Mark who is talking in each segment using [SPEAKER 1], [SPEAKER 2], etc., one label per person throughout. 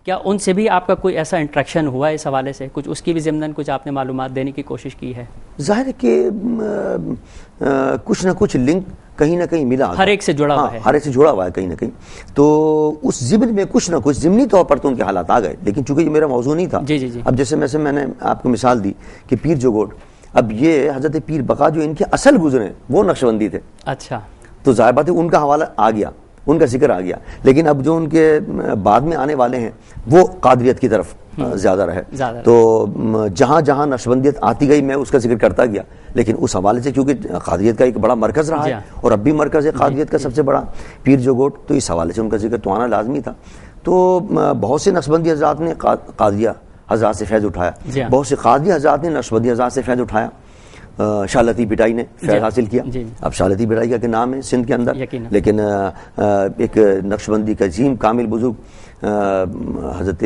[SPEAKER 1] کیا ان سے بھی آپ کا کوئی ایسا انٹریکشن ہوا ہے اس حوالے سے؟ کچھ اس کی بھی ضمناً کچھ آپ نے معلومات دینے کی کوشش کی ہے؟
[SPEAKER 2] ظاہر ہے کہ کچھ نہ کچھ لنک کہیں نہ کہیں ملا،
[SPEAKER 1] ہر ایک سے جڑا ہوا ہے،
[SPEAKER 2] ہر ایک سے جڑا ہوا ہے کہیں نہ کہیں. تو اس ضمن میں کچھ نہ کچھ ضمنی طور پر تو ان کے حالات آ گئے، لیکن چونکہ یہ میرا موضوع نہیں تھا. اب جیسے میں نے آپ کو مثال دی کہ پیر جوگوٹ، اب یہ حضرت پیر بقا جو ان کے اصل گزرے وہ نقشبندی تھے.
[SPEAKER 1] اچھا.
[SPEAKER 2] تو ظاہر بات ہے ان کا حوالہ آ گیا، ان کا ذکر آ گیا، لیکن اب جو ان کے بعد میں آنے والے ہیں وہ قادریت کی طرف زیادہ رہے. تو جہاں جہاں نقشبندیت آتی گئی میں اس کا ذکر کرتا گیا، لیکن اس حوالے سے کیونکہ قادریت کا ایک بڑا مرکز رہا ہے اور اب بھی مرکز ہے قادریت کا سب سے بڑا پیر جوگوٹ، تو اس حوالے سے ان کا ذکر تو آنا لازمی تھا. تو بہت سے نقشبندی حضرات نے قادریہ حضرات سے فیض اٹھایا، بہت سے قادری حضرات نے نقشبندی حضرات سے فیض اٹھایا. شاہ لطیف بٹائی نے فیض حاصل کیا. اب شاہ لطیف بٹائی کا نام ہے سندھ کے اندر، لیکن ایک نقشبندی کا عظیم کامل بزرگ حضرت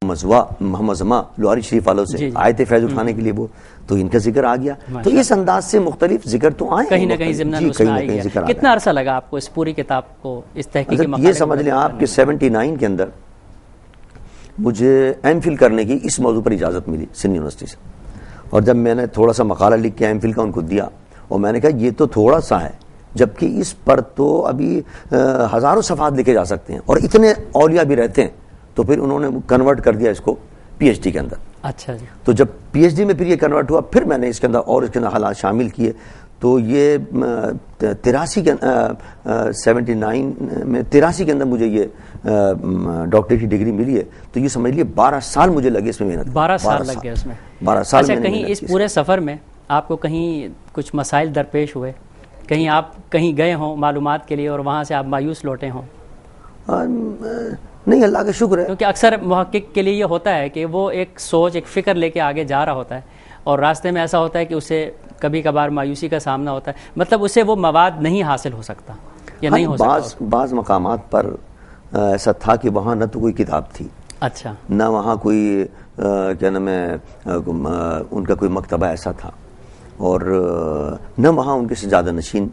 [SPEAKER 2] محمد زما لوہاری شریف والوں سے آئے تھے فیض اٹھانے کے لیے، وہ تو ان کا ذکر آ گیا. تو اس انداز سے مختلف ذکر تو آئے
[SPEAKER 1] کہیں نہ کہیں ضمن اس میں آ گیا. کتنا عرصہ لگا آپ کو اس پوری کتاب کو اس تحقیق کے مقالے؟
[SPEAKER 2] یہ سمجھ لیں آپ کہ 79 کے اندر مجھے ایم فل کرنے کی اس موضوع پر اجازت ملی سندھ یونیورسٹی سے، اور جب میں نے تھوڑا سا مقالہ لکھ کے ایم فل کا ان کو دیا اور میں نے کہا یہ تو تھوڑا سا ہے، جبکہ اس پر تو ابھی ہزاروں صفحات لکھے جا سکتے ہیں اور اتنے اولیاء بھی رہتے ہیں. تو پھر انہوں نے کنورٹ کر دیا اس کو پی ایچ ڈی کے اندر.
[SPEAKER 1] اچھا جی.
[SPEAKER 2] تو جب پی ایچ ڈی میں پھر یہ کنورٹ ہوا، پھر میں نے اس کے اندر اور اس کے اندر حالات شامل کیے. تو یہ 83 کے 79 میں 83 کے اندر مجھے یہ ڈاکٹریٹ کی ڈگری ملی ہے. تو یہ سمجھ لیے 12 سال مجھے لگے اس میں محنت.
[SPEAKER 1] 12 سال لگ گئے اس میں.
[SPEAKER 2] 12 سال.
[SPEAKER 1] اچھا، کہیں اس پورے سفر میں آپ کو کہیں کچھ مسائل درپیش ہوئے؟ کہیں آپ کہیں گئے ہوں معلومات کے لیے اور وہاں سے آپ مایوس لوٹے ہوں؟
[SPEAKER 2] نہیں، اللہ کا شکر ہے.
[SPEAKER 1] کیونکہ اکثر محقق کے لیے یہ ہوتا ہے کہ وہ ایک سوچ ایک فکر لے کے آگے جا رہا ہوتا ہے اور راستے میں ایسا ہوتا ہے کہ اسے کبھی کبھار مایوسی کا سامنا ہوتا ہے، مطلب اسے وہ مواد نہیں حاصل ہو سکتا یا نہیں ہو سکتا.
[SPEAKER 2] بعض مقامات پر ایسا تھا کہ وہاں نہ تو کوئی کتاب تھی،
[SPEAKER 1] اچھا،
[SPEAKER 2] نہ وہاں کوئی کیا نام ہے ان کا کوئی مکتبہ ایسا تھا، اور نہ وہاں ان کے سجادہ نشین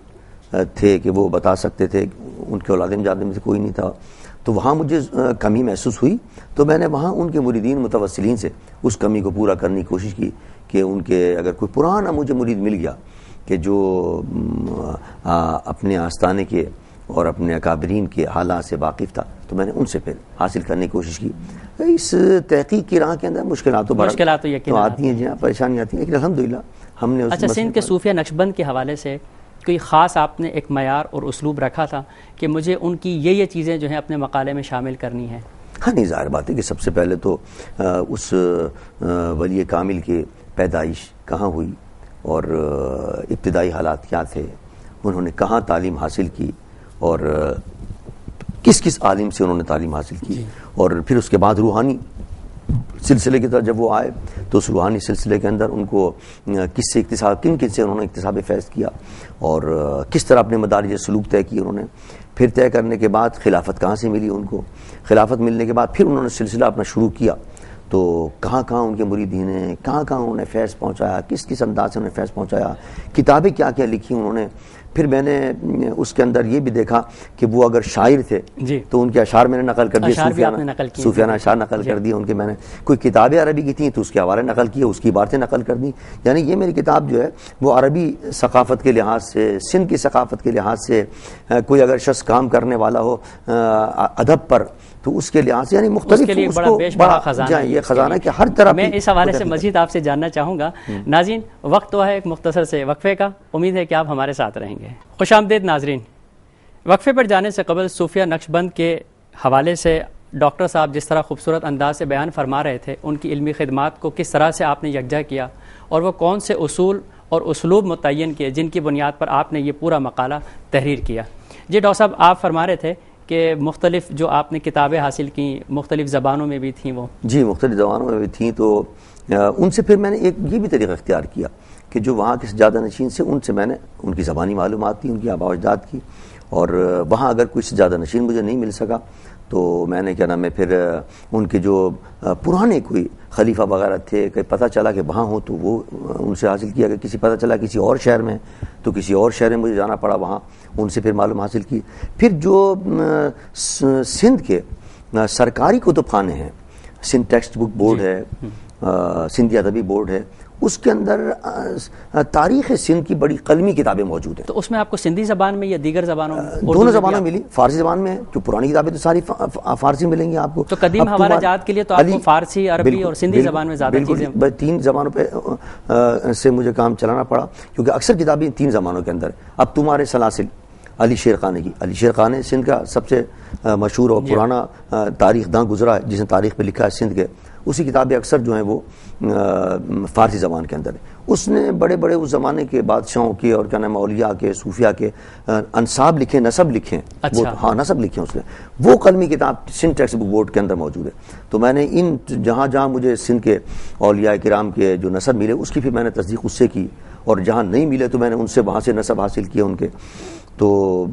[SPEAKER 2] تھے کہ وہ بتا سکتے تھے. ان کے اولاد مجادہ میں سے کوئی نہیں تھا. تو وہاں مجھے کمی محسوس ہوئی، تو میں نے وہاں ان کے مریدین متوسلین سے اس کمی کو پورا کرنے کی کوشش کی کہ ان کے اگر کوئی پرانا مجھے مرید مل گیا کہ جو اپنے آستانے کے اور اپنے اکابرین کے حالات سے واقف تھا، تو میں نے ان سے پھر حاصل کرنے کی کوشش کی. اس تحقیق کی راہ کے اندر مشکلات تو آتی ہیں، جی ہاں، پریشانی آتی ہیں، لیکن الحمدللہ ہم نے.
[SPEAKER 1] اچھا، سندھ کے صوفیہ نقشبند کے حوالے سے کوئی خاص آپ نے ایک معیار اور اسلوب رکھا تھا کہ مجھے ان کی یہ چیزیں جو ہیں اپنے مقالے میں شامل کرنی ہیں؟
[SPEAKER 2] ہاں، نہیں، ظاہر بات ہے کہ سب سے پہلے تو اس ولی کامل کی پیدائش کہاں ہوئی اور ابتدائی حالات کیا تھے، انہوں نے کہاں تعلیم حاصل کی اور کس کس عالم سے انہوں نے تعلیم حاصل کی، اور پھر اس کے بعد روحانی سلسلے کی طرف جب وہ آئے تو اس روحانی سلسلے کے اندر ان کو کس سے اکتساب، کن سے انہوں نے اکتساب فیض کیا اور کس طرح اپنے مدارج سلوک طے کی انہوں نے. پھر طے کرنے کے بعد خلافت کہاں سے ملی ان کو، خلافت ملنے کے بعد پھر انہوں نے سلسلہ اپنا شروع کیا. تو کہاں کہاں ان کے مریدین ہیں، کہاں کہاں انہوں نے فیض پہنچایا، کس کس انداز سے انہوں نے فیض پہنچایا، کتابیں کیا کیا لکھی انہوں نے. پھر میں نے اس کے اندر یہ بھی دیکھا کہ وہ اگر شاعر تھے تو ان کے اشعار میں نے نقل کر دیے، صوفیانہ اشعار نقل کر دیے ان کے. میں نے کوئی کتابیں عربی کی تھیں تو اس کے حوالے نقل کیے، اس کی باتیں نقل کر دی. یعنی یہ میری کتاب جو ہے وہ عربی ثقافت کے لحاظ سے، سندھ کی ثقافت کے لحاظ سے، کوئی اگر شخص کام کرنے والا ہو ادب پر تو اس کے لحاظ سے، یعنی مختلف
[SPEAKER 1] بڑا خزانہ،
[SPEAKER 2] یہ خزانہ کہ ہر طرح.
[SPEAKER 1] میں اس حوالے سے مزید آپ سے جاننا چاہوں گا. ناظرین، وقت تو ہے ایک مختصر سے وقفے کا، امید ہے کہ آپ ہمارے ساتھ رہیں گے. خوش آمدید ناظرین. وقفے پر جانے سے قبل صوفیہ نقشبند کے حوالے سے ڈاکٹر صاحب جس طرح خوبصورت انداز سے بیان فرما رہے تھے، ان کی علمی خدمات کو کس طرح سے آپ نے یکجا کیا اور وہ کون سے اصول اور اسلوب متعین کیے جن کی بنیاد پر آپ نے یہ پورا مقالہ تحریر کیا. جی ڈاکٹر صاحب، آپ فرما رہے تھے کہ مختلف جو آپ نے کتابیں حاصل کیں مختلف زبانوں میں بھی تھیں. وہ جی
[SPEAKER 2] مختلف زبانوں میں بھی تھیں. تو ان سے پھر میں نے ایک یہ بھی طریقہ اختیار کیا کہ جو وہاں کے سجادہ نشین سے ان سے میں نے ان کی زبانی معلومات تھی، ان کی آباء و اجداد کی. اور وہاں اگر کوئی سجادہ نشین مجھے نہیں مل سکا تو میں نے کیا نام ہے پھر ان کے جو پرانے کوئی خلیفہ وغیرہ تھے کہ پتہ چلا کہ وہاں ہوں تو وہ ان سے حاصل کیا. کہ کسی پتہ چلا کسی اور شہر میں تو کسی اور شہر میں مجھے جانا پڑا، وہاں ان سے پھر معلوم حاصل کی. پھر جو سندھ کے سرکاری کتب خانے ہیں، سندھ ٹیکسٹ بک بورڈ ہے، سندھی ادبی بورڈ ہے، اس کے اندر تاریخ سندھ کی بڑی قلمی کتابیں موجود ہیں۔
[SPEAKER 1] تو اس میں آپ کو سندھی زبان میں یا دیگر زبانوں میں؟
[SPEAKER 2] دونوں زبانوں میں ملی، فارسی زبان میں ہے، جو پرانی کتابیں تو ساری فارسی ملیں گی آپ کو۔
[SPEAKER 1] تو قدیم حوالہ جات کے لیے تو آپ کو فارسی، عربی اور سندھی زبان میں زیادہ چیزیں؟
[SPEAKER 2] 3 زبانوں پہ سے مجھے کام چلانا پڑا، کیونکہ اکثر کتابیں 3 زبانوں کے اندر۔ اب تمہارے سلاسل علی شیر خانے کی، علی شیر خانے سندھ کا سب سے مشہور اور پرانا تاریخ داں گزرا ہے، جس نے تاریخ پہ لکھا ہے سندھ کے، اسی کتابیں اکثر جو ہیں وہ فارسی زبان کے اندر ہے۔ اس نے بڑے بڑے اس زمانے کے بادشاہوں کے اور کیا نام اولیاء کے، صوفیاء کے انساب لکھے، نسب لکھے، ہاں نسب لکھے اس نے۔ وہ قلمی کتاب سندھ ٹیکسٹ بک بورڈ کے اندر موجود ہے۔ تو میں نے ان جہاں جہاں مجھے سندھ کے اولیاء کرام کے جو نسب ملے اس کی پھر میں نے تصدیق اس سے کی، اور جہاں نہیں ملے تو میں نے ان سے وہاں سے نسب حاصل کیا ان کے۔ تو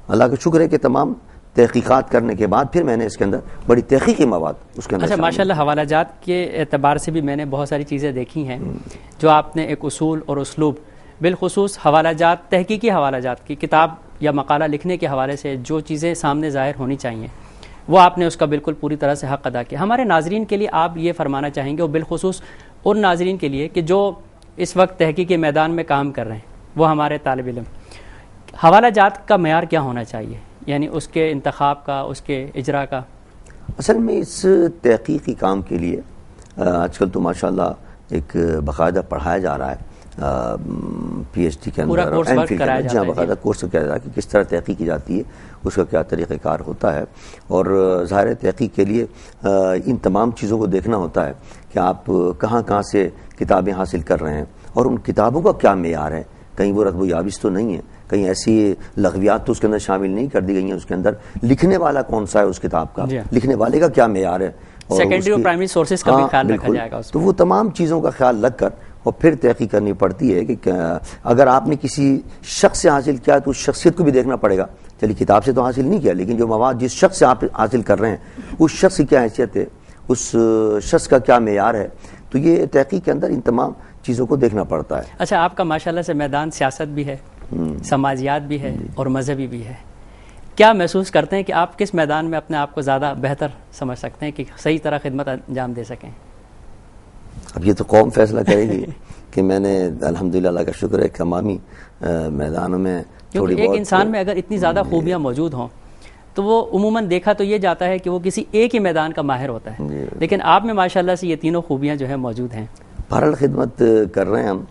[SPEAKER 2] اللہ کا شکر ہے کہ تمام تحقیقات کرنے کے بعد پھر میں نے اس کے اندر بڑی تحقیقی مواد اس کے اندر۔
[SPEAKER 1] اچھا، ماشاءاللہ حوالہ جات کے اعتبار سے بھی میں نے بہت ساری چیزیں دیکھی ہیں جو آپ نے ایک اصول اور اسلوب، بالخصوص حوالہ جات، تحقیقی حوالہ جات کی کتاب یا مقالہ لکھنے کے حوالے سے جو چیزیں سامنے ظاہر ہونی چاہیے وہ آپ نے اس کا بالکل پوری طرح سے حق ادا کیا۔ ہمارے ناظرین کے لیے آپ یہ فرمانا چاہیں گے، اور بالخصوص ان ناظرین کے لیے کہ جو اس وقت تحقیقی میدان میں کام کر رہے ہیں، وہ ہمارے طالب علم، حوالہ جات کا معیار کیا ہونا چاہیے، یعنی اس کے انتخاب کا، اس کے اجرا کا؟
[SPEAKER 2] اصل میں اس تحقیقی کام کے لیے آج کل تو ماشاءاللہ ایک باقاعدہ پڑھایا جا رہا ہے، پی ایچ ڈی کے اندر، ایم فل کے اندر، جہاں باقاعدہ کورس کیا جا رہا ہے کہ کس طرح تحقیق کی جاتی ہے، اس کا کیا طریقہ کار ہوتا ہے۔ اور ظاہر تحقیق کے لیے ان تمام چیزوں کو دیکھنا ہوتا ہے کہ آپ کہاں کہاں سے کتابیں حاصل کر رہے ہیں، اور ان کتابوں کا کیا معیار ہے۔ کہیں وہ رتب و یابس تو نہیں ہے، کہیں ایسی لغویات تو اس کے اندر شامل نہیں کر دی گئی ہیں، اس کے اندر لکھنے والا کون سا ہے اس کتاب کا، لکھنے والے کا کیا معیار ہے،
[SPEAKER 1] سیکنڈری اور پرائمری سورسز کا بھی خیال رکھا جائے گا۔
[SPEAKER 2] تو وہ تمام چیزوں کا خیال رکھ کر اور پھر تحقیق کرنی پڑتی ہے کہ اگر آپ نے کسی شخص سے حاصل کیا تو اس شخصیت کو بھی دیکھنا پڑے گا۔ چلیے کتاب سے تو حاصل نہیں کیا، لیکن جو مواد جس شخص سے آپ حاصل کر رہے ہیں اس شخص کی کیا حیثیت ہے، اس شخص کا کیا معیار ہے، تو یہ تحقیق کے اندر ان تمام چیزوں کو دیکھنا پڑتا ہے۔
[SPEAKER 1] اچھا، آپ کا ماشاءاللہ سے میدان سیاست بھی ہے، سماجیات بھی ہے اور مذہبی بھی ہے، کیا محسوس کرتے ہیں کہ آپ کس میدان میں اپنے آپ کو زیادہ بہتر سمجھ سکتے ہیں کہ صحیح طرح خدمت انجام دے سکیں؟
[SPEAKER 2] اب یہ تو قوم فیصلہ کرے گی کہ میں نے الحمدللہ اللہ کا شکر ہے تمامی میدانوں میں
[SPEAKER 1] کیونکہ ایک انسان میں اگر اتنی زیادہ خوبیاں موجود ہوں تو وہ عموماً دیکھا تو یہ جاتا ہے کہ وہ کسی ایک ہی میدان کا ماہر ہوتا ہے، لیکن آپ میں ماشاءاللہ سے یہ تینوں خوبیاں جو ہیں موجود ہیں۔
[SPEAKER 2] بہرحال خدمت کر رہے ہیں ہم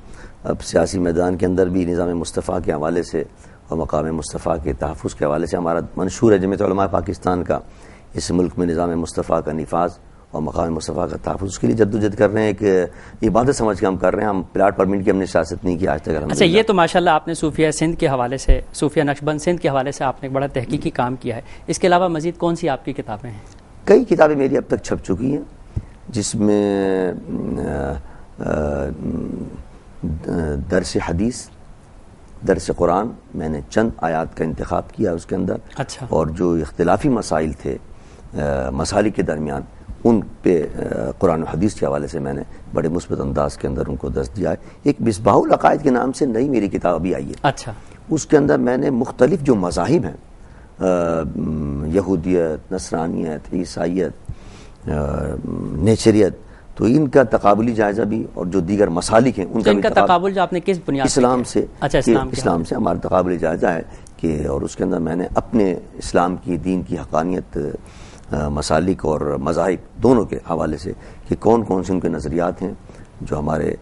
[SPEAKER 2] اب سیاسی میدان کے اندر بھی، نظام مصطفیٰ کے حوالے سے اور مقام مصطفیٰ کے تحفظ کے حوالے سے ہمارا منشور ہے جمعیت علماء پاکستان کا، اس ملک میں نظام مصطفیٰ کا نفاذ اور مقام مصطفیٰ کا تحفظ، اس کے لیے جدوجہد کر رہے ہیں، ایک عبادت سمجھ کے ہم کر رہے ہیں۔ ہم پلاٹ پرمٹ کی ہم نے سیاست نہیں کی آج تک۔
[SPEAKER 1] اچھا، یہ تو ماشاءاللہ آپ نے صوفیہ سندھ کے حوالے سے، صوفیہ نقشبند سندھ کے حوالے سے آپ نے ایک بڑا تحقیقی کام کیا ہے، اس کے علاوہ مزید کون سی آپ کی کتابیں ہیں؟
[SPEAKER 2] کئی کتابیں میری اب تک چھپ چکی ہیں، جس میں درس حدیث، درس قرآن، میں نے چند آیات کا انتخاب کیا اس کے اندر۔
[SPEAKER 1] اچھا۔
[SPEAKER 2] اور جو اختلافی مسائل تھے مسالک کے درمیان، ان پہ قرآن و حدیث کے حوالے سے میں نے بڑے مثبت انداز کے اندر ان کو دست دیا ہے۔ ایک مصباح العقائد کے نام سے نئی میری کتاب ابھی آئی ہے۔
[SPEAKER 1] اچھا۔ اس
[SPEAKER 2] کے اندر میں نے مختلف جو مذاہب ہیں، یہودیت، نصرانیت، عیسائیت، نیچریت، تو ان کا تقابلی جائزہ بھی، اور جو دیگر مسالک ہیں ان کا
[SPEAKER 1] تقابل جو آپ نے کس بنیاد
[SPEAKER 2] اسلام سے،
[SPEAKER 1] اچھا،
[SPEAKER 2] اسلام سے ہمارا تقابلی جائزہ ہے کہ، اور اس کے اندر میں نے اپنے اسلام کی، دین کی حقانیت، مسالک اور مذاہب دونوں کے حوالے سے کہ کون کون سے ان کے نظریات ہیں جو ہمارے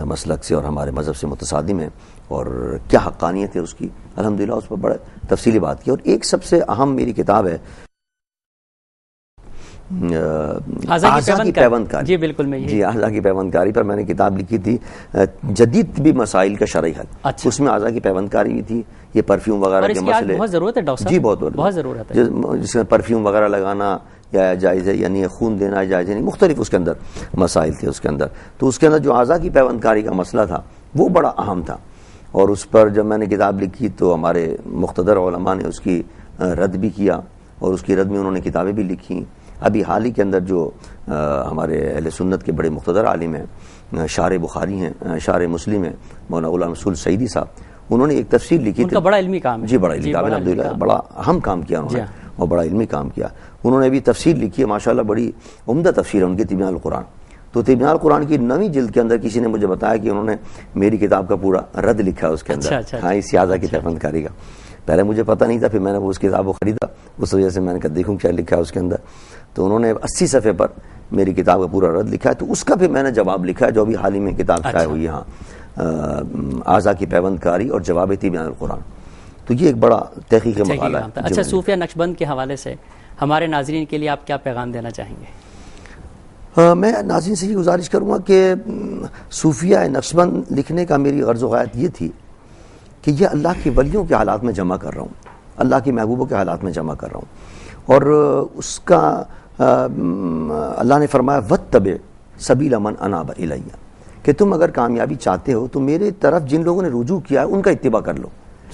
[SPEAKER 2] مسلک سے اور ہمارے مذہب سے متصادم ہیں، اور کیا حقانیت ہے اس کی، الحمدللہ اس پر بڑا تفصیلی بات کی۔ اور ایک سب سے اہم میری کتاب ہے اعضاء کی پیوند کاری۔
[SPEAKER 1] جی بالکل، میں
[SPEAKER 2] جی اعضاء کی پیوند کاری پر میں نے کتاب لکھی تھی، جدید طبی مسائل کا شرعی حل۔
[SPEAKER 1] اچھا۔
[SPEAKER 2] اس میں اعضاء کی پیوند کاری بھی تھی، یہ پرفیوم وغیرہ کے مسئلے،
[SPEAKER 1] بہت ضرورت ہے ڈاکٹر صاحب،
[SPEAKER 2] جی بہت
[SPEAKER 1] ضرورت ہے،
[SPEAKER 2] جس میں پرفیوم وغیرہ لگانا یا جائز ہے، یعنی خون دینا جائز ہے، مختلف اس کے اندر مسائل تھے اس کے اندر۔ تو اس کے اندر جو اعضاء کی پیوند کاری کا مسئلہ تھا وہ بڑا اہم تھا، اور اس پر جب میں نے کتاب لکھی تو ہمارے مقتدر علماء نے اس کی رد بھی کیا، اور اس کی رد میں انہوں نے کتابیں بھی لکھی۔ ابھی حال ہی کے اندر جو ہمارے اہل سنت کے بڑے مقتدر عالم ہیں، شارح بخاری ہیں، شارح مسلم ہیں، مولانا غلام رسول سعیدی صاحب، انہوں نے ایک تفسیر لکھی
[SPEAKER 1] ان کا بڑا علمی کام ہے۔
[SPEAKER 2] جی بڑا علمی کام ہے، الحمدللہ بڑا اہم کام کیا انہوں نے۔ اور بڑا علمی کام کیا. انہوں نے بھی تفسیر لکھی ہے ماشاءاللہ، بڑی عمدہ تفسیر ہے ان کی، تبیان القرآن. تو تبیان القرآن کی 9ویں جلد کے اندر کسی نے مجھے بتایا کہ انہوں نے میری کتاب کا پورا رد لکھا ہے اس کے اندر. ہاں، اس سیاضہ کی پیوند کاری کا. پہلے مجھے پتہ نہیں تھا، پھر میں نے وہ اس کتاب کو خریدا، اس وجہ سے میں نے کہا دیکھوں کیا لکھا ہے اس کے اندر. تو انہوں نے 80 صفحے پر میری کتاب کا پورا رد لکھا ہے. تو اس کا پھر میں نے جواب لکھا ہے، جو ابھی حال ہی میں کتاب شائع ہوئی ہے، اعضاء کی پیوند کاری اور جواب تبیان القرآن. تو یہ ایک بڑا تحقیق مقالہ ہے.
[SPEAKER 1] اچھا، صوفیہ نقشبند کے حوالے سے ہمارے ناظرین کے لیے آپ کیا پیغام دینا چاہیں گے؟
[SPEAKER 2] میں ناظرین سے یہ گزارش کروں گا کہ صوفیہ نقشبند لکھنے کا میری غرض و غایت یہ تھی کہ یہ اللہ کے ولیوں کے حالات میں جمع کر رہا ہوں، اللہ کے محبوبوں کے حالات میں جمع کر رہا ہوں. اور اس کا اللہ نے فرمایا وَاتَّبِعْ سَبِيلَ مَنْ أَنَابَ إِلَيَّ، کہ تم اگر کامیابی چاہتے ہو تو میرے طرف جن لوگوں نے رجوع کیا ہے ان کا اتباع کر لو.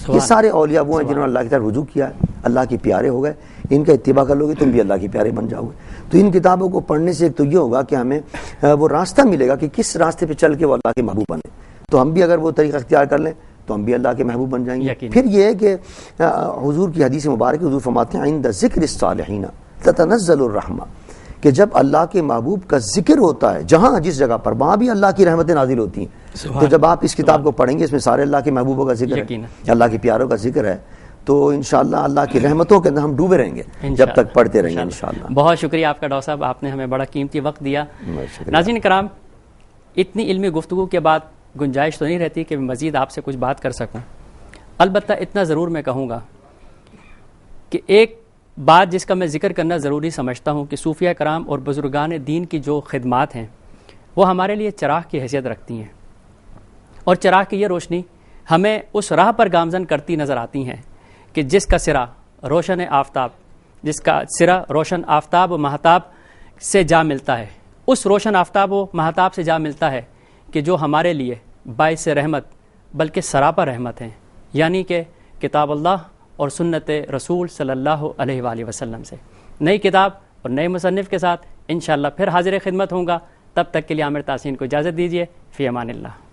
[SPEAKER 2] یہ سارے اولیاء وہ ہیں جنہوں نے اللہ کی طرف رجوع کیا ہے، اللہ کے پیارے ہو گئے، ان کا اتباع کر لو گے تم بھی اللہ کے پیارے بن جاؤ گے. تو ان کتابوں کو پڑھنے سے ایک تو یہ ہوگا کہ ہمیں وہ راستہ ملے گا کہ کس راستے پہ چل کے وہ اللہ کے محبوب بنے. تو ہم بھی اگر وہ طریقہ اختیار کر لیں تو ہم بھی اللہ کے محبوب بن جائیں گے. پھر یہ ہے کہ حضور کی حدیث مبارک، حضور فرماتے ہیں عند ذکر الصالحین تتنزل الرحمہ، کہ جب اللہ کے محبوب کا ذکر ہوتا ہے جہاں جس جگہ پر، وہاں بھی اللہ کی رحمتیں نازل ہوتی ہیں. تو جب آپ اس کتاب کو پڑھیں گے، اس میں سارے اللہ کے محبوبوں کا ذکر ہے، اللہ کے پیاروں کا ذکر ہے، تو انشاءاللہ اللہ کی رحمتوں کے اندر ہم ڈوبے رہیں گے جب تک پڑھتے رہیں گے انشاءاللہ.
[SPEAKER 1] بہت شکریہ آپ کا ڈاکٹر صاحب، آپ نے ہمیں بڑا قیمتی وقت دیا. ناظرین کرام، اتنی علمی گفتگو کے بعد گنجائش تو نہیں رہتی کہ مزید آپ سے کچھ بات کر سکوں. البتہ اتنا ضرور میں کہوں گا کہ ایک بات جس کا میں ذکر کرنا ضروری سمجھتا ہوں کہ صوفیہ کرام اور بزرگان دین کی جو خدمات ہیں وہ ہمارے لیے چراغ کی حیثیت رکھتی ہیں، اور چراغ کی یہ روشنی ہمیں اس راہ پر گامزن کرتی نظر آتی ہیں کہ جس کا سرا روشن آفتاب و مہتاب سے جا ملتا ہے، اس روشن آفتاب و مہتاب سے جا ملتا ہے کہ جو ہمارے لیے باعث رحمت بلکہ سراپا رحمت ہیں، یعنی کہ کتاب اللہ اور سنت رسول صلی اللہ علیہ وآلہ وسلم سے. نئی کتاب اور نئے مصنف کے ساتھ انشاءاللہ پھر حاضر خدمت ہوں گا. تب تک کے لیے عامر تحسین کو اجازت دیجیے. فی امان اللہ.